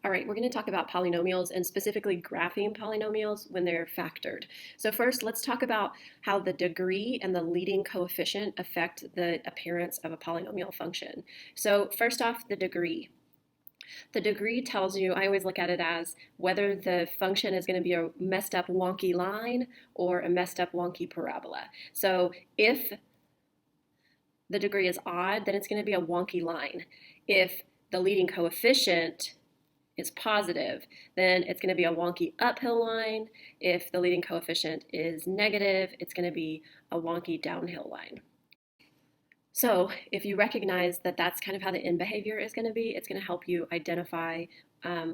All right, we're going to talk about polynomials and specifically graphing polynomials when they're factored. So first, let's talk about how the degree and the leading coefficient affect the appearance of a polynomial function. So first off, the degree. The degree tells you, I always look at it as whether the function is going to be a messed up wonky line or a messed up wonky parabola. So if the degree is odd, then it's going to be a wonky line. If the leading coefficient is positive, then it's going to be a wonky uphill line. If the leading coefficient is negative, it's going to be a wonky downhill line. So if you recognize that that's kind of how the end behavior is going to be, it's going to help you identify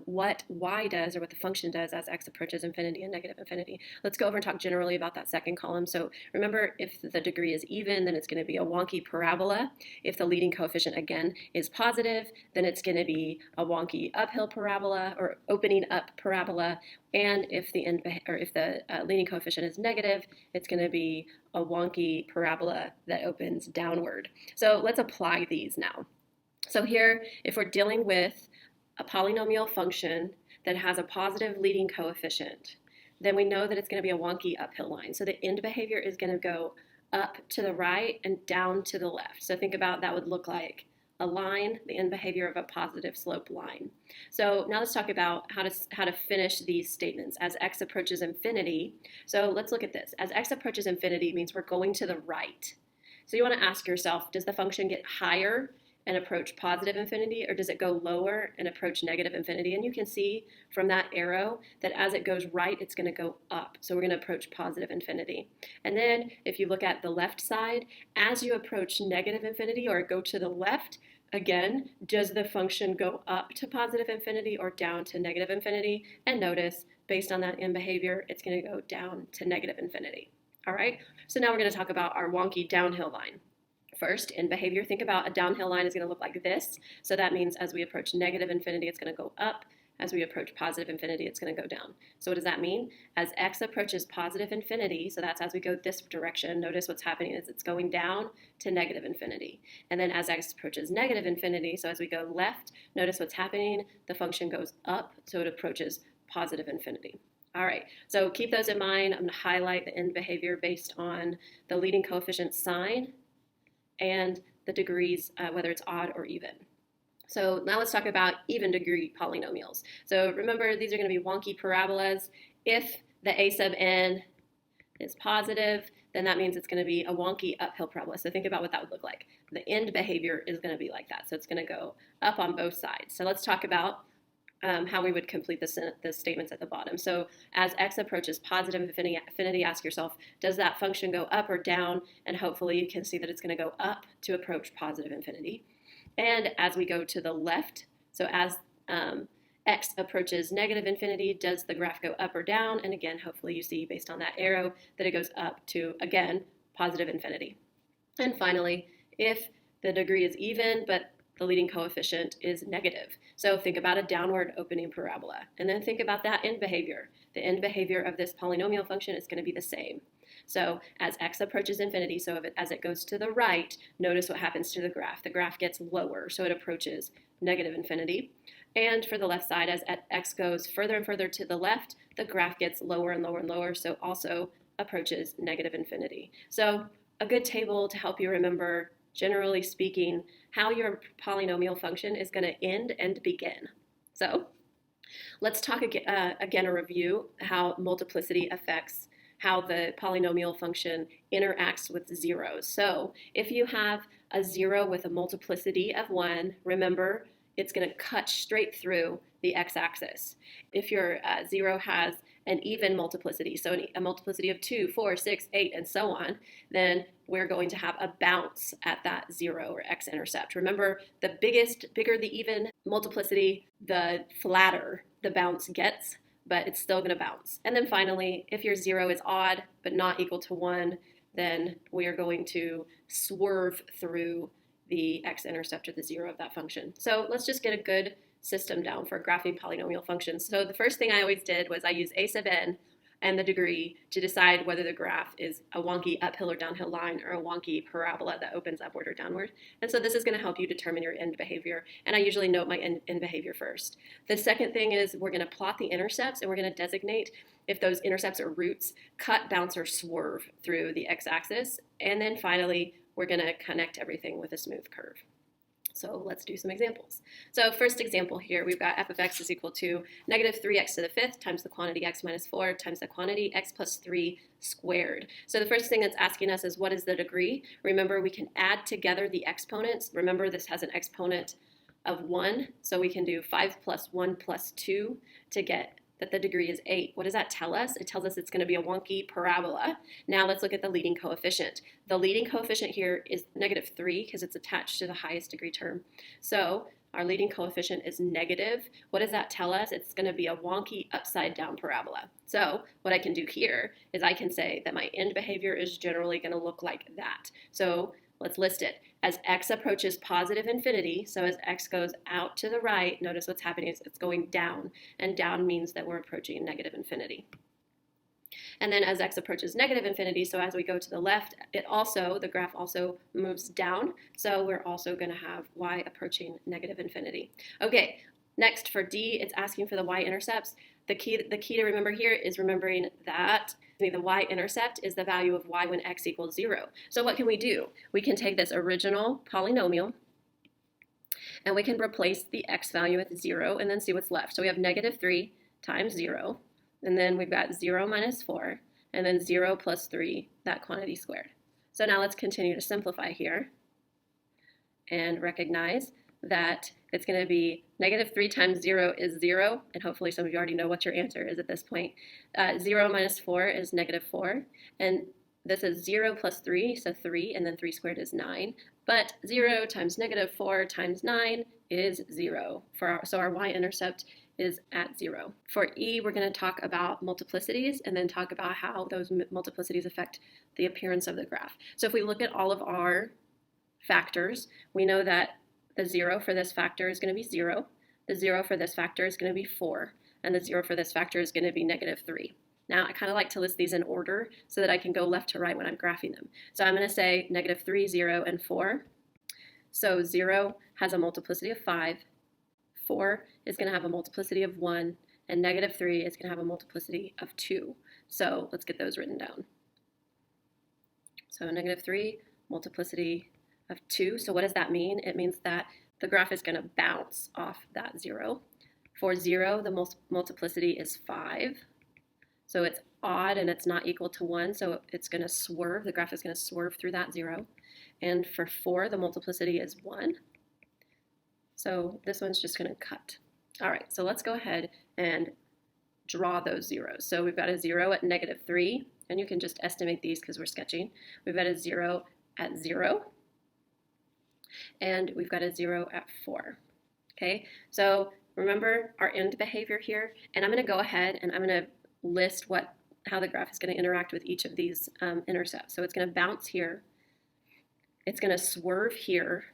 what y does or what the function does as x approaches infinity and negative infinity. Let's go over and talk generally about that second column. So remember, if the degree is even, then it's going to be a wonky parabola. If the leading coefficient, again, is positive, then it's going to be a wonky uphill parabola or opening up parabola. And if the leading coefficient is negative, it's going to be a wonky parabola that opens downward. So let's apply these now. So here, if we're dealing with a polynomial function that has a positive leading coefficient, then we know that it's going to be a wonky uphill line. So the end behavior is going to go up to the right and down to the left. So think about that would look like a line, the end behavior of a positive slope line. So now let's talk about how to finish these statements as x approaches infinity. So let's look at this. As x approaches infinity means we're going to the right. So you want to ask yourself, does the function get higher and approach positive infinity, or does it go lower and approach negative infinity? And you can see from that arrow that as it goes right, it's going to go up. So we're going to approach positive infinity. And then if you look at the left side, as you approach negative infinity or go to the left, again, does the function go up to positive infinity or down to negative infinity? And notice, based on that end behavior, it's going to go down to negative infinity. All right, so now we're going to talk about our wonky downhill line. First, in behavior, think about a downhill line is going to look like this. So that means as we approach negative infinity, it's going to go up. As we approach positive infinity, it's going to go down. So what does that mean? As x approaches positive infinity, so that's as we go this direction, notice what's happening is it's going down to negative infinity. And then as x approaches negative infinity, so as we go left, notice what's happening. The function goes up, so it approaches positive infinity. All right, so keep those in mind. I'm going to highlight the end behavior based on the leading coefficient sign and the degrees, whether it's odd or even. So now let's talk about even degree polynomials. So remember, these are going to be wonky parabolas. If the a sub n is positive, then that means it's going to be a wonky uphill parabola. So think about what that would look like. The end behavior is going to be like that. So it's going to go up on both sides. So let's talk about how we would complete the statements at the bottom. So as x approaches positive infinity, ask yourself, does that function go up or down? And hopefully you can see that it's going to go up to approach positive infinity. And as we go to the left, so as x approaches negative infinity, does the graph go up or down? And again, hopefully you see based on that arrow that it goes up to, again, positive infinity. And finally, if the degree is even, but the leading coefficient is negative. So think about a downward opening parabola. And then think about that end behavior. The end behavior of this polynomial function is going to be the same. So as x approaches infinity, so as it goes to the right, notice what happens to the graph. The graph gets lower, so it approaches negative infinity. And for the left side, as x goes further and further to the left, the graph gets lower and lower and lower, so also approaches negative infinity. So a good table to help you remember, generally speaking, how your polynomial function is going to end and begin. So let's talk again, a review how multiplicity affects how the polynomial function interacts with zeros. So if you have a 0 with a multiplicity of 1, remember, it's going to cut straight through the x-axis. If your 0 has an even multiplicity, so a multiplicity of 2, 4, 6, 8, and so on, then we're going to have a bounce at that 0 or x-intercept. Remember, the bigger the even multiplicity, the flatter the bounce gets, but it's still going to bounce. And then finally, if your 0 is odd but not equal to 1, then we are going to swerve through the x-intercept or the 0 of that function. So let's just get a good system down for graphing polynomial functions. So the first thing I always did was I used a sub n and the degree to decide whether the graph is a wonky uphill or downhill line or a wonky parabola that opens upward or downward. And so this is going to help you determine your end behavior. And I usually note my end behavior first. The second thing is we're going to plot the intercepts, and we're going to designate if those intercepts or roots cut, bounce, or swerve through the x-axis. And then finally, we're going to connect everything with a smooth curve. So let's do some examples. So first example here, we've got f of x is equal to negative 3x to the fifth times the quantity x minus 4 times the quantity x plus 3 squared. So the first thing it's asking us is what is the degree? Remember, we can add together the exponents. Remember, this has an exponent of 1, so we can do 5 plus 1 plus 2 to get that the degree is 8. What does that tell us? It tells us it's going to be a wonky parabola. Now let's look at the leading coefficient. The leading coefficient here is negative 3 because it's attached to the highest degree term. So our leading coefficient is negative. What does that tell us? It's going to be a wonky upside down parabola. So what I can do here is I can say that my end behavior is generally going to look like that. So let's list it. As x approaches positive infinity, so as x goes out to the right, notice what's happening is it's going down, and down means that we're approaching negative infinity. And then as x approaches negative infinity, so as we go to the left, the graph also moves down, so we're also going to have y approaching negative infinity. Okay, next for D, it's asking for the y-intercepts. The key to remember here is remembering that the y-intercept is the value of y when x equals 0. So what can we do? We can take this original polynomial and we can replace the x value with 0 and then see what's left. So we have negative 3 times 0, and then we've got 0 minus 4, and then 0 plus 3, that quantity squared. So now let's continue to simplify here and recognize that it's going to be negative 3 times 0 is 0, and hopefully some of you already know what your answer is at this point. 0 minus 4 is negative 4, and this is 0 plus 3, so 3, and then 3 squared is 9. But 0 times negative 4 times 9 is 0. So our y-intercept is at 0. For E, we're going to talk about multiplicities and then talk about how those multiplicities affect the appearance of the graph. So if we look at all of our factors, we know that the 0 for this factor is going to be 0, the 0 for this factor is going to be 4, and the 0 for this factor is going to be negative 3. Now, I kind of like to list these in order so that I can go left to right when I'm graphing them. So I'm going to say negative 3, 0, and 4. So 0 has a multiplicity of 5, 4 is going to have a multiplicity of 1, and negative 3 is going to have a multiplicity of 2. So let's get those written down. So negative 3, multiplicity of 2. So what does that mean? It means that the graph is going to bounce off that 0. For 0, the multiplicity is 5. So it's odd and it's not equal to 1, so it's going to swerve. The graph is going to swerve through that 0. And for 4, the multiplicity is 1. So this one's just going to cut. All right, so let's go ahead and draw those zeros. So we've got a 0 at negative 3, and you can just estimate these because we're sketching. We've got a 0 at 0, and we've got a 0 at 4. Okay, so remember our end behavior here, and I'm going to go ahead and I'm going to list how the graph is going to interact with each of these intercepts. So it's going to bounce here, it's going to swerve here,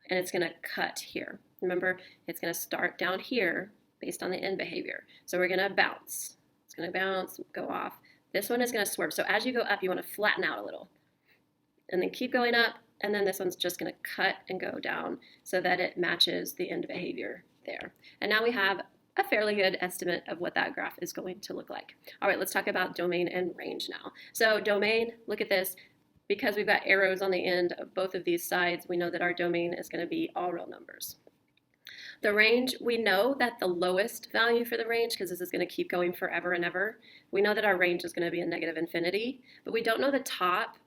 and it's going to cut here. Remember, it's going to start down here based on the end behavior. So we're going to bounce. It's going to bounce, go off. This one is going to swerve. So as you go up, you want to flatten out a little. And then keep going up, and then this one's just going to cut and go down so that it matches the end behavior there. And now we have a fairly good estimate of what that graph is going to look like. All right, let's talk about domain and range now. So domain, look at this. Because we've got arrows on the end of both of these sides, we know that our domain is going to be all real numbers. The range, we know that the lowest value for the range, because this is going to keep going forever and ever, we know that our range is going to be a negative infinity, but we don't know the top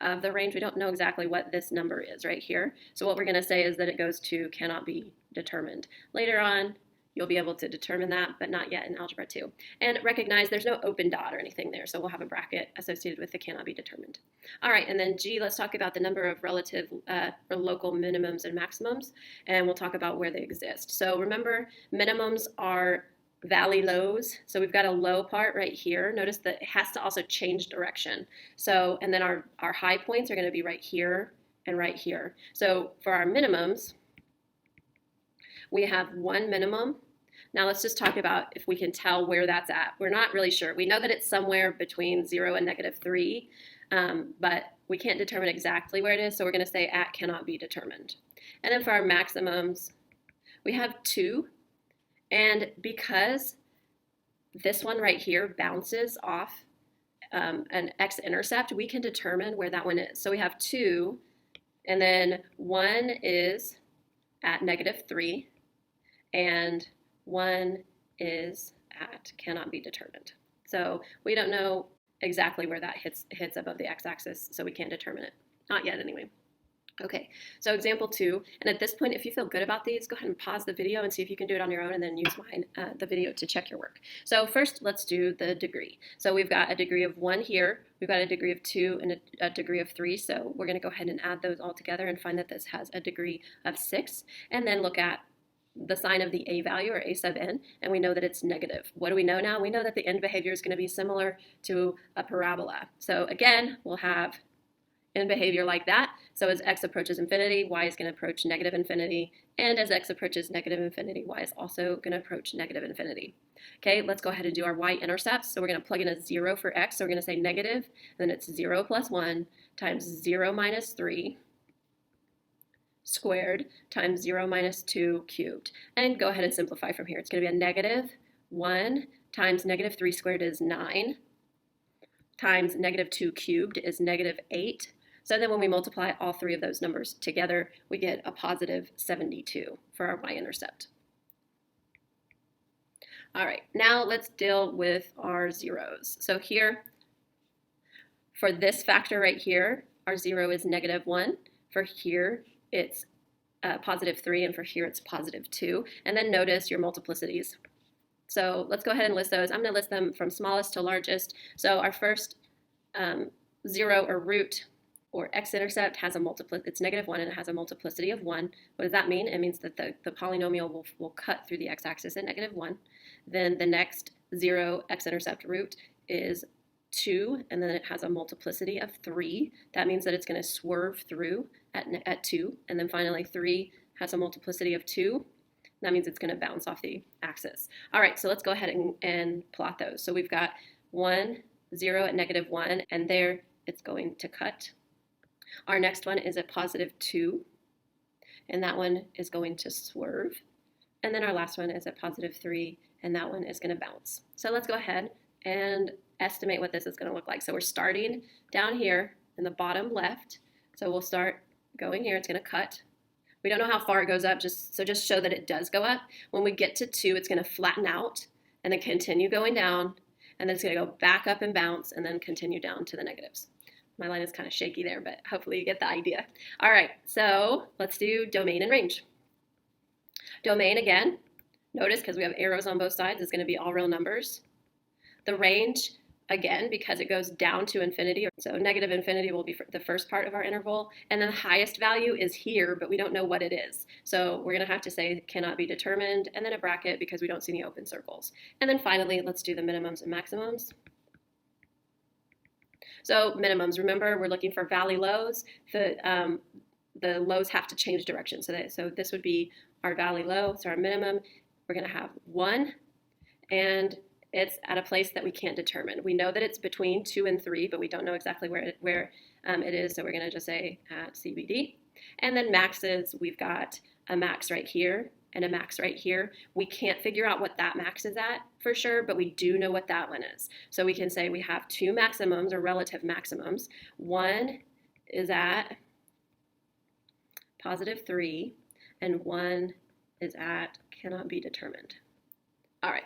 of the range. We don't know exactly what this number is right here. So what we're going to say is that it goes to cannot be determined. Later on, you'll be able to determine that, but not yet in Algebra 2. And recognize there's no open dot or anything there, so we'll have a bracket associated with the cannot be determined. All right, and then G, let's talk about the number of relative or local minimums and maximums, and we'll talk about where they exist. So remember, minimums are valley lows. So we've got a low part right here. Notice that it has to also change direction. So, and then our high points are going to be right here and right here. So for our minimums, we have one minimum, Now let's just talk about if we can tell where that's at. We're not really sure. We know that it's somewhere between 0 and -3, but we can't determine exactly where it is, so we're going to say at cannot be determined. And then for our maximums, we have 2, and because this one right here bounces off an x-intercept, we can determine where that one is. So we have 2, and then 1 is at -3, and 1 is at cannot be determined. So we don't know exactly where that hits above the x-axis, so we can't determine it. Not yet, anyway. Okay, so example 2, and at this point, if you feel good about these, go ahead and pause the video and see if you can do it on your own, and then use the video to check your work. So first, let's do the degree. So we've got a degree of 1 here, we've got a degree of 2, and a degree of 3, so we're going to go ahead and add those all together and find that this has a degree of 6, and then look at the sign of the a value, or a sub n, and we know that it's negative. What do we know now? We know that the end behavior is going to be similar to a parabola. So again, we'll have end behavior like that. So as x approaches infinity, y is going to approach -infinity, and as x approaches -infinity, y is also going to approach -infinity. Okay, let's go ahead and do our y-intercepts. So we're going to plug in a 0 for x, so we're going to say negative, and then it's 0 plus 1 times 0 minus 3 squared times 0 minus 2 cubed. And go ahead and simplify from here. It's going to be a -1 times -3 squared is 9 times -2 cubed is -8. So then when we multiply all 3 of those numbers together, we get a positive 72 for our y-intercept. All right, now let's deal with our zeros. So here, for this factor right here, our 0 is -1. For here, it's +3, and for here it's +2. And then notice your multiplicities. So let's go ahead and list those. I'm going to list them from smallest to largest. So our first 0 or root or x-intercept has a multiplicity. It's -1 and it has a multiplicity of 1. What does that mean? It means that the polynomial will cut through the x-axis at -1. Then the next 0 x-intercept root is 2, and then it has a multiplicity of 3. That means that it's going to swerve through at 2. And then finally 3 has a multiplicity of 2. That means it's going to bounce off the axis. All right, so let's go ahead and plot those. So we've got 1, 0 at -1, and there it's going to cut. Our next one is at +2, and that one is going to swerve. And then our last one is at +3, and that one is going to bounce. So let's go ahead and estimate what this is going to look like. So we're starting down here in the bottom left. So we'll start going here. It's going to cut. We don't know how far it goes up, just show that it does go up. When we get to 2, it's going to flatten out and then continue going down, and then it's going to go back up and bounce and then continue down to the negatives. My line is kind of shaky there, but hopefully you get the idea. All right, so let's do domain and range. Domain, again, notice because we have arrows on both sides, is going to be all real numbers. The range, again, because it goes down to infinity, so -infinity will be the first part of our interval, and then the highest value is here, but we don't know what it is. So we're going to have to say cannot be determined, and then a bracket because we don't see any open circles. And then finally, let's do the minimums and maximums. So minimums, remember, we're looking for valley lows. The lows have to change direction. So this would be our valley low. So our minimum, we're going to have 1, and it's at a place that we can't determine. We know that it's between 2 and 3, but we don't know exactly where it is, so we're going to just say at CBD. And then maxes, we've got a max right here and a max right here. We can't figure out what that max is at for sure, but we do know what that one is. So we can say we have 2 maximums, or relative maximums. One is at +3, and one is at cannot be determined. All right.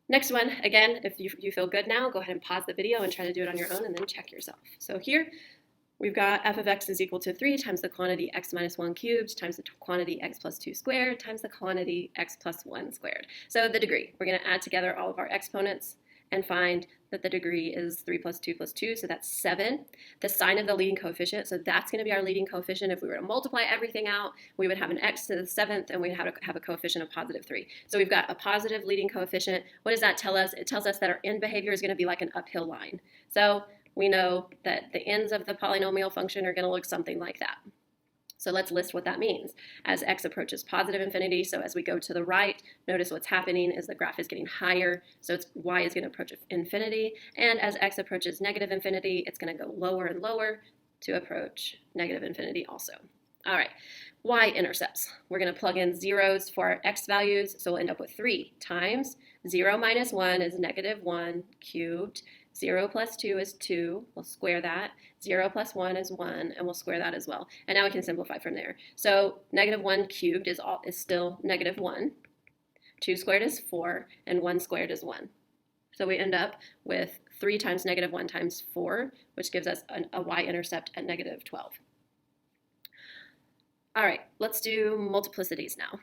Next one, again, if you feel good now, go ahead and pause the video and try to do it on your own and then check yourself. So here we've got f of x is equal to 3 times the quantity x minus 1 cubed times the quantity x plus 2 squared times the quantity x plus 1 squared. So the degree, we're going to add together all of our exponents and find that the degree is 3 plus 2 plus 2, so that's 7. The sign of the leading coefficient, so that's going to be our leading coefficient. If we were to multiply everything out, we would have an x to the 7th, and we'd have a coefficient of +3. So we've got a positive leading coefficient. What does that tell us? It tells us that our end behavior is going to be like an uphill line. So we know that the ends of the polynomial function are going to look something like that. So let's list what that means. As x approaches positive infinity, so as we go to the right, notice what's happening is the graph is getting higher, so y is going to approach infinity, and as x approaches negative infinity, it's going to go lower and lower to approach negative infinity also. All right, y-intercepts. We're going to plug in zeros for our x values, so we'll end up with 3 times 0 minus 1 is negative 1 cubed. 0 plus 2 is 2. We'll square that. 0 plus 1 is 1, and we'll square that as well. And now we can simplify from there. So negative 1 cubed is still negative 1. 2 squared is 4, and 1 squared is 1. So we end up with 3 times negative 1 times 4, which gives us a y-intercept at negative 12. All right, let's do multiplicities now.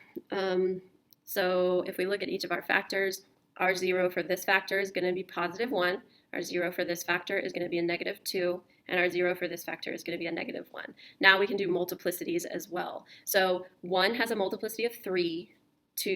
So if we look at each of our factors, our 0 for this factor is going to be positive 1. Our 0 for this factor is going to be a negative 2, and our 0 for this factor is going to be a negative 1. Now we can do multiplicities as well. So 1 has a multiplicity of 3,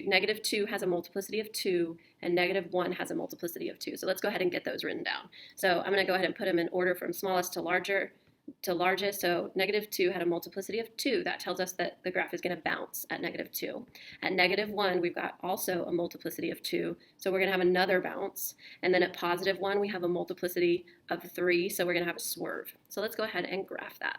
negative 2 has a multiplicity of 2, and negative 1 has a multiplicity of 2. So let's go ahead and get those written down. So I'm going to go ahead and put them in order from smallest to largest. So negative 2 had a multiplicity of 2. That tells us that the graph is going to bounce at negative 2. At negative 1, we've got also a multiplicity of 2. So we're going to have another bounce. And then at positive 1, we have a multiplicity of 3. So we're going to have a swerve. So let's go ahead and graph that.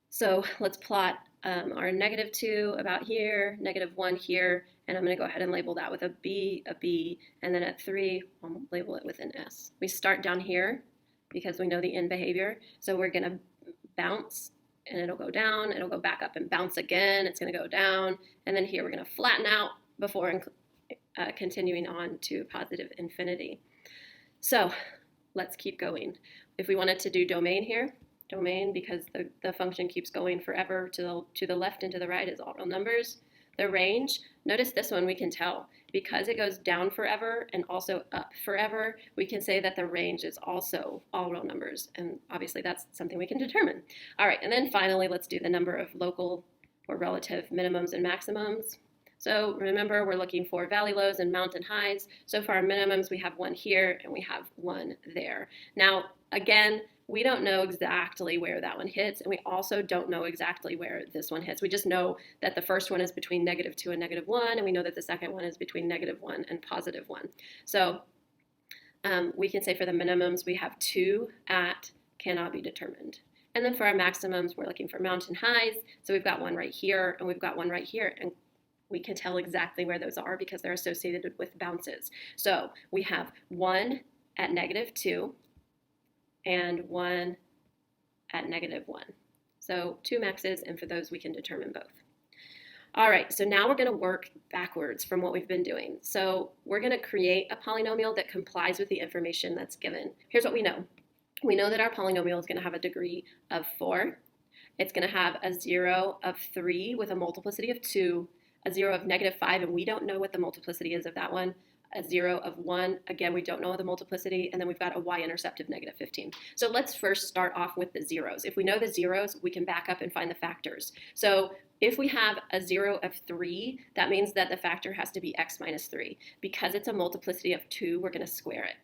So let's plot our negative 2 about here, negative 1 here. And I'm going to go ahead and label that with a B, and then at 3, I'll label it with an S. We start down here because we know the end behavior. So we're going to bounce, and it'll go down, it'll go back up and bounce again, it's going to go down, and then here we're going to flatten out before continuing on to positive infinity. So let's keep going. If we wanted to do domain here, domain, because the function keeps going forever to the left and to the right is all real numbers. The range, notice this one we can tell. Because it goes down forever and also up forever, we can say that the range is also all real numbers. And obviously that's something we can determine. All right, and then finally, let's do the number of local or relative minimums and maximums. So remember, we're looking for valley lows and mountain highs. So for our minimums, we have 1 here and we have 1 there. Now, again, we don't know exactly where that one hits, and we also don't know exactly where this one hits. We just know that the first one is between negative 2 and negative 1, and we know that the second one is between negative 1 and positive 1. So we can say for the minimums, we have 2 at cannot be determined. And then for our maximums, we're looking for mountain highs. So we've got 1 right here, and we've got 1 right here, and we can tell exactly where those are because they're associated with bounces. So we have 1 at negative 2, and 1 at negative 1. So 2 maxes, and for those we can determine both. All right, so now we're going to work backwards from what we've been doing. So we're going to create a polynomial that complies with the information that's given. Here's what we know. We know that our polynomial is going to have a degree of 4. It's going to have a 0 of 3 with a multiplicity of 2, a 0 of negative 5, and we don't know what the multiplicity is of that one, a 0 of 1. Again, we don't know the multiplicity, and then we've got a y-intercept of negative 15. So let's first start off with the zeros. If we know the zeros, we can back up and find the factors. So if we have a 0 of 3, that means that the factor has to be x minus 3. Because it's a multiplicity of 2, we're going to square it.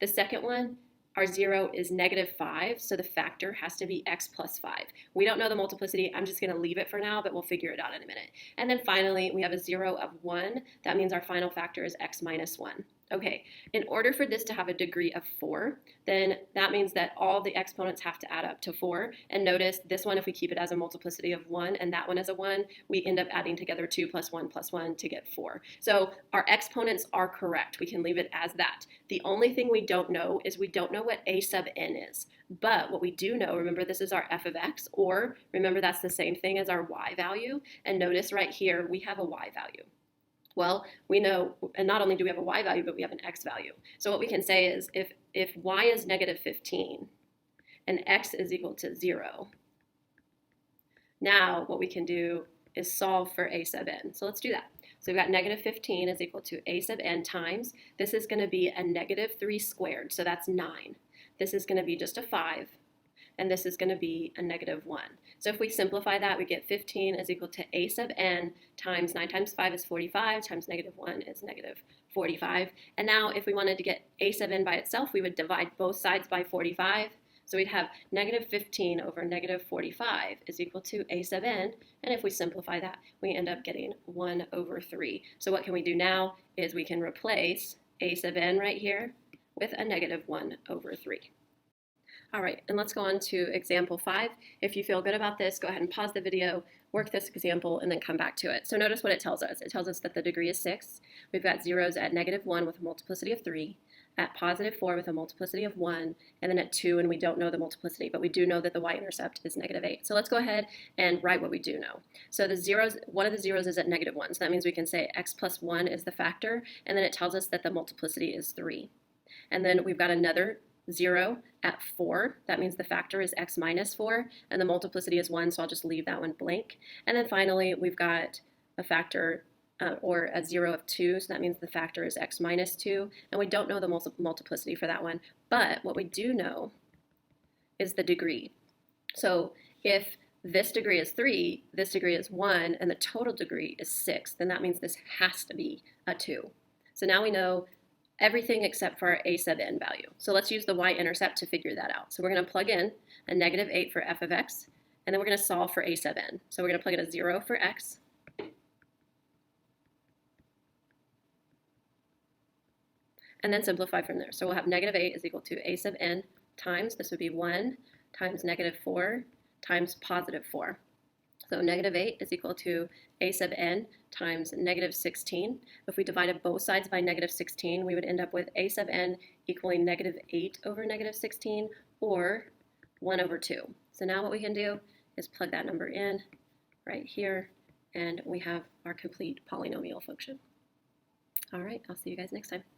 The second one, our 0 is negative 5, so the factor has to be x plus 5. We don't know the multiplicity. I'm just going to leave it for now, but we'll figure it out in a minute. And then finally, we have a 0 of 1. That means our final factor is x minus 1. Okay, in order for this to have a degree of 4, then that means that all the exponents have to add up to 4. And notice this one, if we keep it as a multiplicity of 1 and that one as a 1, we end up adding together 2 plus 1 plus 1 to get 4. So our exponents are correct. We can leave it as that. The only thing we don't know is we don't know what a sub n is. But what we do know, remember this is our f of x, or remember that's the same thing as our y value. And notice right here, we have a y value. Well, we know, and not only do we have a y value, but we have an x value. So what we can say is if y is negative 15 and x is equal to 0, now what we can do is solve for a sub n. So let's do that. So we've got negative 15 is equal to a sub n times, this is going to be a negative 3 squared, so that's 9. This is going to be just a 5. And this is going to be a negative 1. So if we simplify that, we get 15 is equal to a sub n times 9 times 5 is 45, times negative 1 is negative 45. And now if we wanted to get a sub n by itself, we would divide both sides by 45. So we'd have negative 15 over negative 45 is equal to a sub n, and if we simplify that, we end up getting 1 over 3. So what can we do now is we can replace a sub n right here with a negative 1 over 3. All right, and let's go on to example 5. If you feel good about this, go ahead and pause the video, work this example, and then come back to it. So notice what it tells us. It tells us that the degree is 6. We've got zeros at negative 1 with a multiplicity of 3, at positive 4 with a multiplicity of 1, and then at 2, and we don't know the multiplicity, but we do know that the y-intercept is negative 8. So let's go ahead and write what we do know. So the zeros, one of the zeros is at negative 1, so that means we can say x plus 1 is the factor, and then it tells us that the multiplicity is 3. And then we've got another 0 at 4. That means the factor is x minus 4, and the multiplicity is 1, so I'll just leave that one blank. And then finally, we've got a factor or a 0 of 2, so that means the factor is x minus 2, and we don't know the multiplicity for that one. But what we do know is the degree. So if this degree is 3, this degree is 1, and the total degree is 6, then that means this has to be a 2. So now we know everything except for our a sub n value. So let's use the y-intercept to figure that out. So we're going to plug in a negative 8 for f of x, and then we're going to solve for a sub n. So we're going to plug in a 0 for x, and then simplify from there. So we'll have negative 8 is equal to a sub n times, this would be 1 times negative 4 times positive 4. So negative 8 is equal to a sub n times negative 16. If we divided both sides by negative 16, we would end up with a sub n equaling negative 8 over negative 16, or 1 over 2. So now what we can do is plug that number in right here, and we have our complete polynomial function. All right, I'll see you guys next time.